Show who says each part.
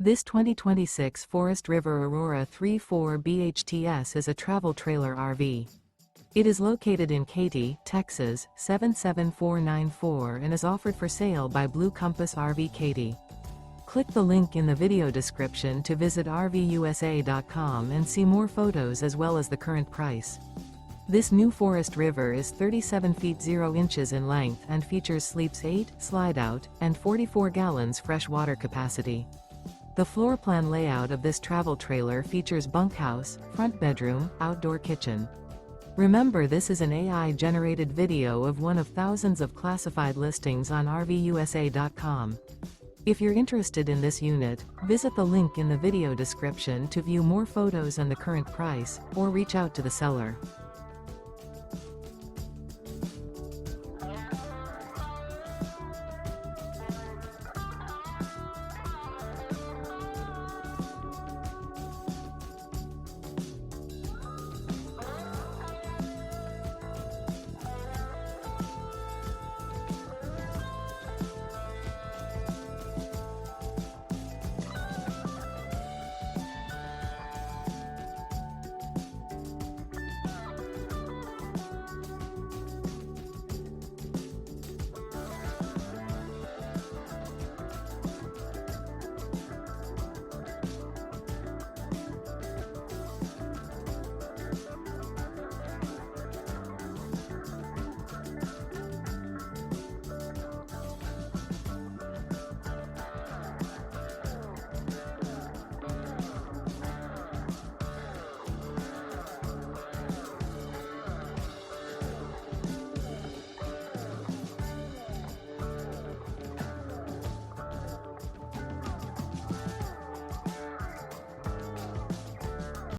Speaker 1: This 2026 Forest River Aurora 3.4 BHTS is a travel trailer RV. It is located in Katy, Texas, 77494 and is offered for sale by Blue Compass RV Katy. Click the link in the video description to visit RVUSA.com and see more photos as well as the current price. This new Forest River is 37 feet 0 inches in length and features sleeps 8, slide-out, and 44 gallons fresh water capacity. The floor plan layout of this travel trailer features bunkhouse, front bedroom, outdoor kitchen. Remember, this is an AI-generated video of one of thousands of classified listings on RVUSA.com. If you're interested in this unit, visit the link in the video description to view more photos and the current price, or reach out to the seller.